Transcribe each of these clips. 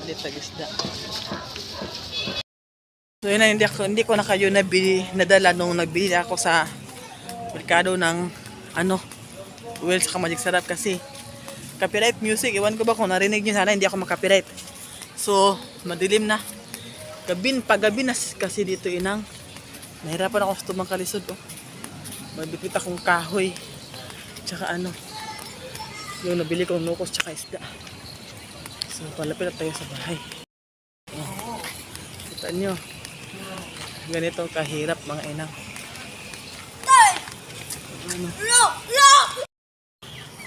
palit sa isda. So yun na, hindi ko na kayo nadala nung nagbili ako sa merkado ng well sa Magic Sarap kasi copyright music. Iwan ko ba kung narinig nyo, sana hindi ako makapiright. So madilim na. Paggabi na kasi dito inang. Nahirapan ako sa tumang kalisod. Oh. Mabitbit akong kahoy. Tsaka yung nabili kong nukos tsaka isda. So palapit na tayo sa bahay. Oh. Kita nyo. Ganito kahirap mga inang.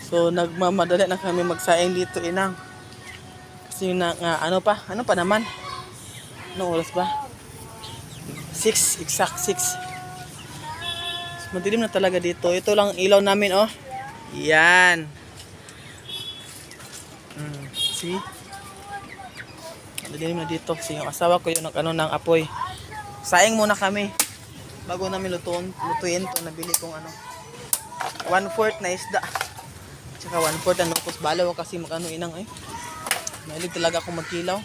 So nagmamadali na kami magsaing dito inang. Kasi ano pa naman? Anong oras ba? 6, exact 6. Madilim na talaga dito. Ito lang ilaw namin oh. Yan. See? Madilim na dito. Kasi yung asawa ko yung ng apoy. Saing muna kami. Bago namin lutuin to, nabili kong 1/4 na isda. Tsaka 1/4 na nukos balaw kasi inang eh. Mahilig talaga akong magkilaw.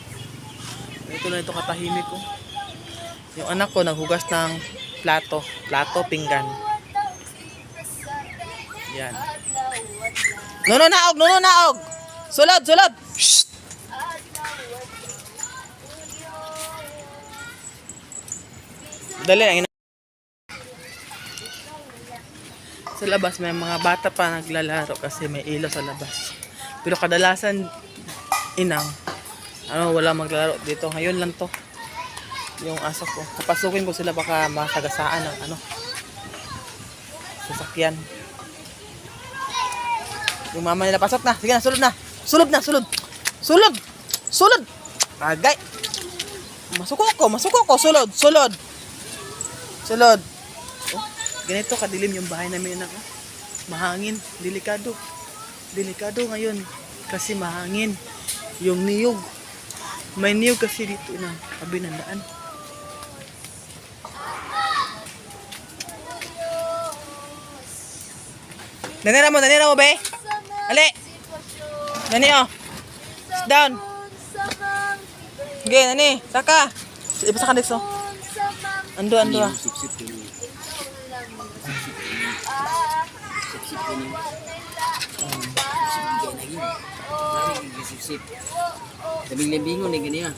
Ito na ito katahimik ko. Yung anak ko naghugas ng plato, pinggan. Yan. Nuno naog. Sulod. Shh. Dali na. Sa labas may mga bata pa naglalaro kasi may ilaw sa labas. Pero kadalasan inang wala maglalaro dito. Ngayon lang to. Yung aso ko. Papasukin ko sila baka masagasaan ng sasakyan. Yung mama nila pasok na. Sige na, sulod. Agay. Masuko ko. Sulod. Oh, ganito kadilim yung bahay namin anak. Mahangin, delikado ngayon kasi mahangin. Yung niyog, may niyog kasi dito na tabi ng daan. Nanira mo be. Ali. Nani oh. Sit down. Okay, nani, saka. Ipasa ka dito. Ando. Bingon nih gini ya.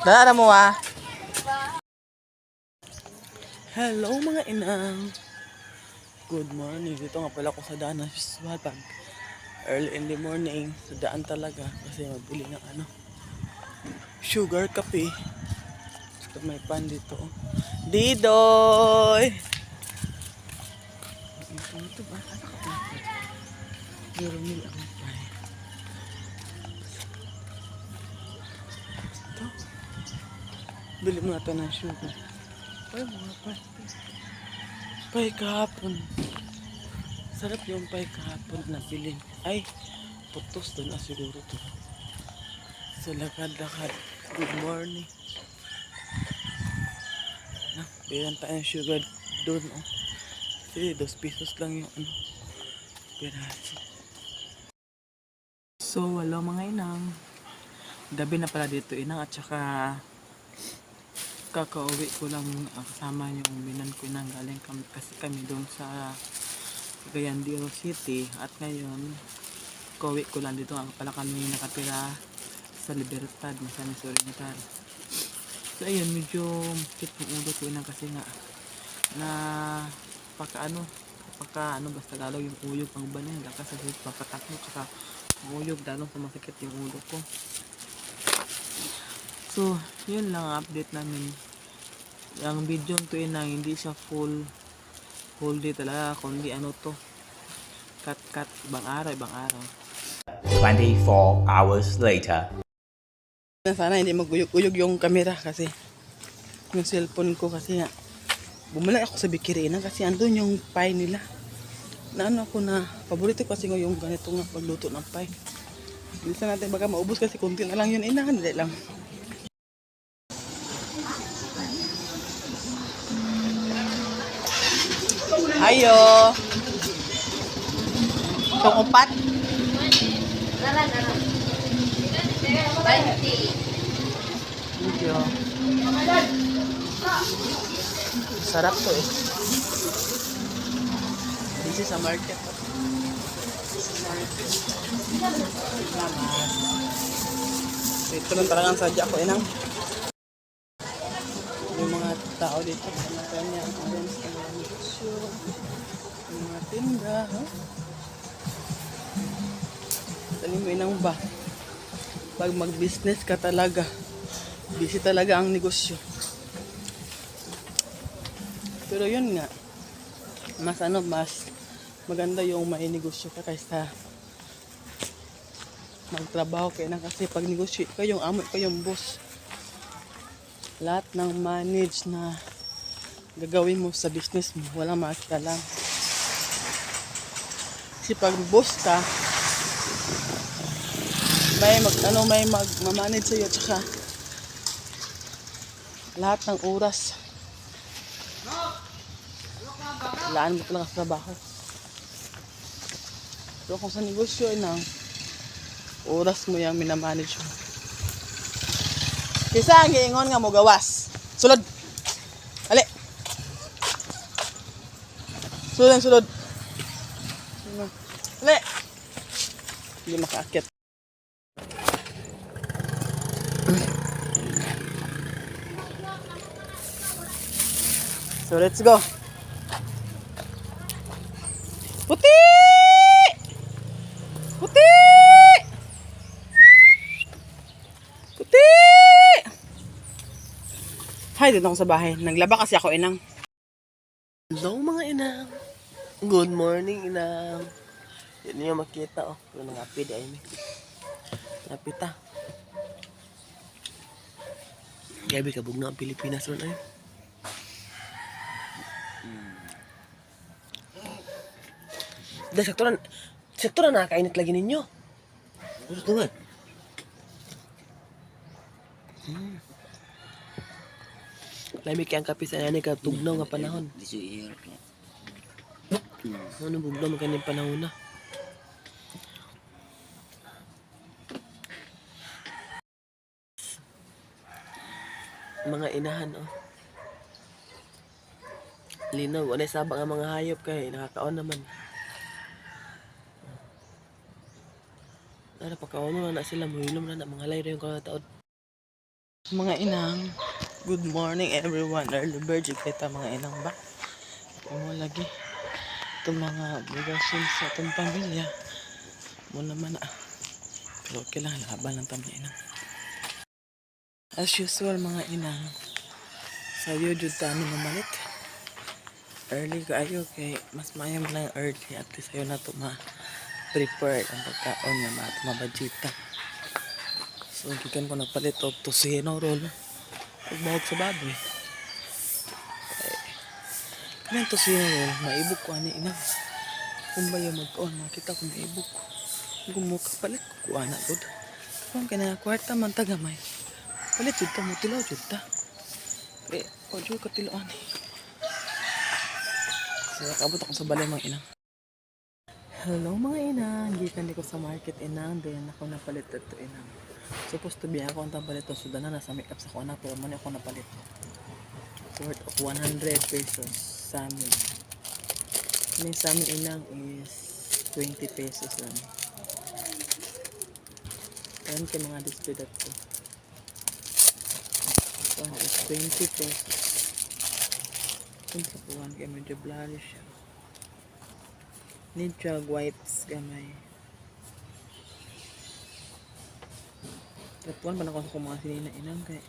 Dara mo ah. Hello mga inang. Good morning. Dito nga pala ako sa daan ng Swatag. Early in the morning. Sa daan talaga. Kasi magbili ng sugar kape. At may pan dito. Didoy! Ito ba? Ano ka pa? Zero mil ang pay. Ito. Bili mo natin ng sugar. Ay, mga pay. Pay kahapon. Sarap yung pay kahapon na bilhin. Ay, putos doon na siguro to. Sa lakad-lakad. Good morning. Bilang tayo ng sugar doon. Oh. Kasi 2 pesos lang yung piraso. So, wala mga inang. Gabi na pala dito inang at saka kakauwi ko lang kasama yung binan ko inang galing kasi kami doon sa Gayandiro City at ngayon kauwi ko lang dito pala kami nakatira sa Libertad, Misamis Oriental. So ayun, medyo sakit yung ulo ko inang kasi nga na basta lalo yung uyog pang banay kasi pagkatakot tsaka uyog lalo sumasakit yung ulo ko. So yun lang ang update namin. Ang video to inang hindi siya full day talaga kundi cut ibang araw 24 hours later. Sana hindi maguyog-uyog yung camera kasi yung cellphone ko kasi nga bumalik ako sa Bikiri na kasi andun yung pie nila na ako na paborito kasi yung ganito nga pagluto ng pie. Bilisan natin baka maubos kasi kunti na lang yun hindi lang. Ayo. Itong upat. Dara. 20. Thank you. Sarap to eh. This is a market. Salamat. Ito lang talagang sadya ko inang. Yung mga tao dito, kanya ang events ng mga negosyo, yung mga tinda, huh? Sabi mo inang ba? Pag mag-business ka talaga, busy talaga ang negosyo. Pero yun nga, mas maganda yung may negosyo ka kaysa magtrabaho kayo na, kasi pag negosyo ka yung amo ka yung boss. Lahat ng manage na gagawin mo sa business mo, walang makialam. Kasi pag boss ka, may mag-manage sa'yo, tsaka lahat ng oras laan mo talaga sa trabaho. Pero kung sa negosyo nang oras mo yung minamanage mo. Kisa ang giingon nga mo gawas. Sulod. Ali. Sulod. Ali. Hindi makaakit. So let's go. Puti! Puti! Puti! Hi, dito ako sa bahay. Naglaba kasi ako inang. Hello mga inang. Good morning inang. Yan niyo makita oh. Yung nangapid ay ni. Napita. Gabi kabog na ang Pilipinas ron ay. Dahil sektor na nakakainit lagi ninyo. Gusto nga. Lamig kaya ang kape sa nani ka tugnaw nga panahon. Ano bugnaw mo kanyang panahon na. Mga inahan oh. Linaw, wala sabang ang mga hayop kay nakakaon naman. Ano pagkaon na sila, muhilom na mga layro yung taon. Mga inang, good morning everyone. Early bird, kita mga inang ba? Mo lagi. Itong mga obligasyon sa itong pamilya. Mo naman na. Pero okay lang, laban lang tama inang. As usual mga inang, sayo jud ta ni mamalit. Early kaayo kay mas mayam lang early at least sayo na to prepared ang pagkaon nga mabadjita. So gikan ko nagpalit og tosino roll ug bahog sa baboy. Kanang tosino roll maibog ko ani ina. Kung bayo mag-on makita ko maibog ko. Kung mo kapalit ko ana gud. Kung kana kwarta man tagamay. Palit jud ta mo tilaw jud ta. Kay ojo ka tilaw ani. So kabot ako sa balay mga ina. Hello mga inang, gikan ko sa market inang, then ako napalit ito inang. Supposed to be ako ang palit to, so dana nasa makeup sa kuana, pero muna ako napalit. So worth of 100 pesos sa amin. Yung sa amin inang is 20 pesos lang. Ayan kay mga display dito. So is 20 pesos. Kung sa kuwan kay medyo blurry siya. Need jug wipes gamay. Tapuan pa na ako sa mga sinina inang kay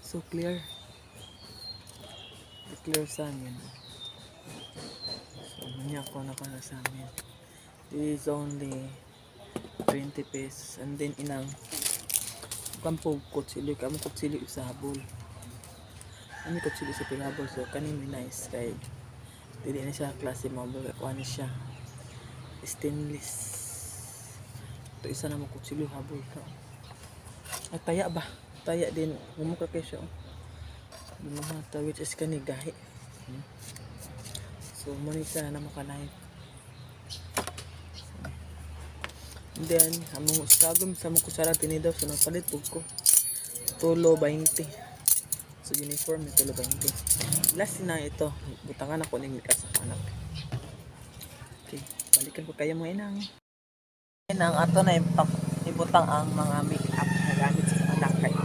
so clear. It's clear sa amin. So manya ako na para sa amin. This is only 20 pesos. And then inang kampog kutsili, kamo kutsili sa habol. Ano kutsili sa pilabol, so kanin nice kay dili na siya klase mabel, kuha siya stainless. Ito isa na mo kutsilyo habol ka. At taya ba? Taya din. Mumukha kayo siya. Mga which is kanigahi. So, muna siya na makalive. And then, among struggle sa mga kusara tinidaw. So, nagpalit po ko. Tulo 20. So, uniform tulo 20. Last na ito. Butangan ako ng makeup sa anak. Okay. Balikan ko kayo mga inang. Inang, ato na ibutang ang mga makeup na gamit sa anak kay.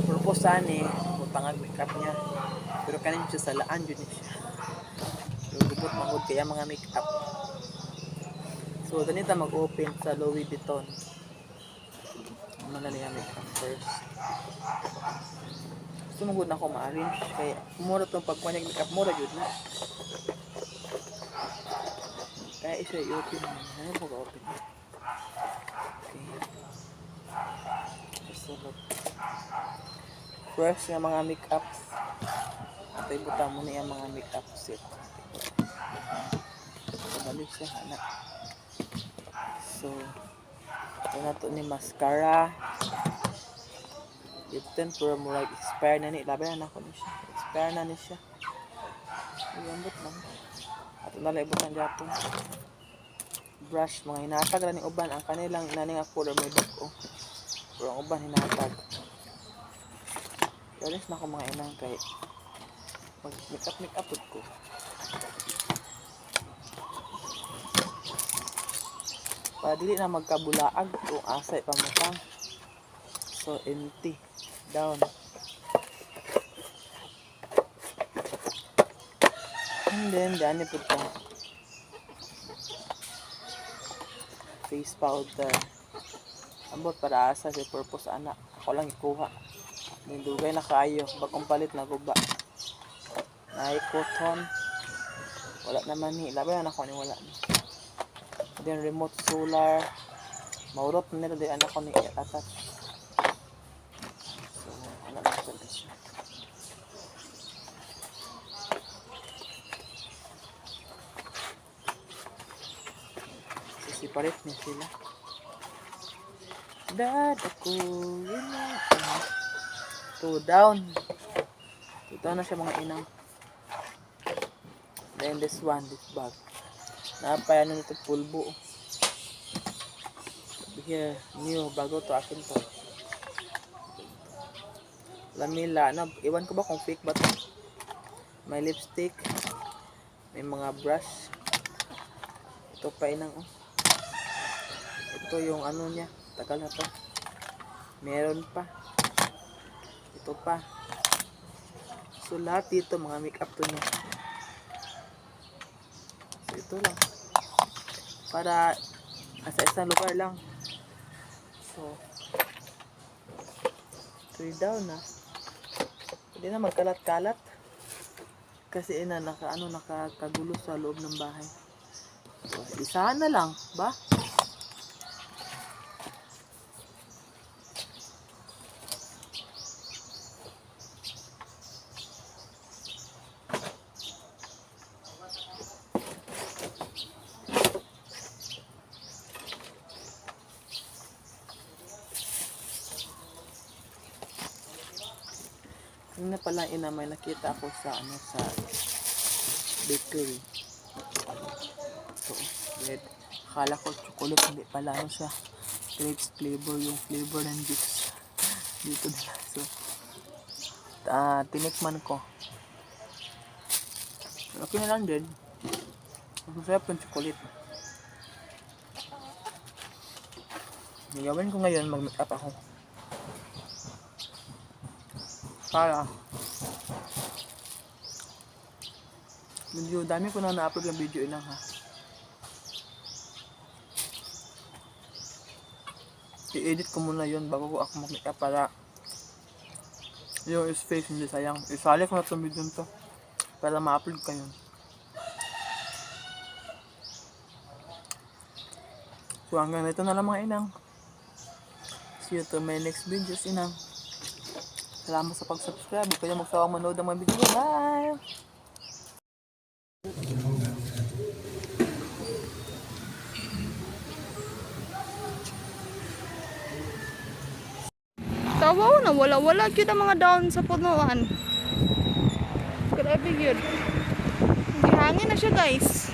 Purpose ni butang ang makeup niya. Pero kanin siya sa laan yun siya. Lugubot mahod kaya mga makeup. So, ganito mag-open sa Louis Vuitton. Ano na niya makeup first. Gusto mo na ako ma-arrange. Kaya, mura itong pagpanyag makeup. Mura yun na. Kaya isa i-open mo. Ano ko ga-open mo? Okay. Kasulot. First, yung mga makeups. At ibutan mo na yung mga makeup set. Balik siya, anak. So, ito na ito ni mascara. Lipton for murag expire na ni. Labayan ako ni siya. Expire na ni siya. Iyambot lang. At ito nalang ibutan dito. Brush, mga hinatag na ni uban. Ang kanilang inaning ako or may dugo. Pero ang uban hinatag. Yalis na ako mga inang kay mag-makeup ko. Para dili na magkabulaag kung asay pamutang. So empty down. And then dani pud ko face powder. Ambot para asa sa purpose ana. Ako lang ikuha. Nindugay na kayo bagong palit na guba. Ay cotton. Wala naman ni labayan ako ni wala ni. Then remote solar. Maurot na nila din anak ko ni attach. So, ano na siya. So, separate niya sila. Dad, ako two down. Two down na siya mga inang. Then this one, this bag. Napayano nito pulbo. Here, new, bago to akin to. Lamila, ano, iwan ko ba kung fake ba to? May lipstick. May mga brush. Ito pa inang, oh. Ito yung ano niya, tagal na to. Meron pa. Ito pa. So, lahat dito, mga makeup to niya. So, ito lang. Para sa isang lugar lang. So, 3 down na. Hindi na magkalat-kalat. Kasi nakakagulo sa loob ng bahay. So, isahan na lang, ba? Yung na pala ina may nakita ako sa sa bakery. So, red. Akala ko chocolate, hindi pala siya. Grapes flavor, yung flavor ng juice. Dito nila. So, tinikman ko. Okay na lang din. Masarap yung chocolate. Gagawin ko ngayon, mag-makeup ako. Para video, dami ko na na-upload ng video ilang ha. I-edit ko muna yun bago ko ako mag-makeup para yung space hindi sayang. Isali ko na itong video to para ma-upload kayo. So hanggang dito na lang mga inang. See you to my next videos inang. Salamat sa pag-subscribe. Huwag kayong magsawang manood ng mga video. Bye! Tawaw na, wala-wala yun ang mga down sa punuan. Grabe yun. Hangin na siya guys.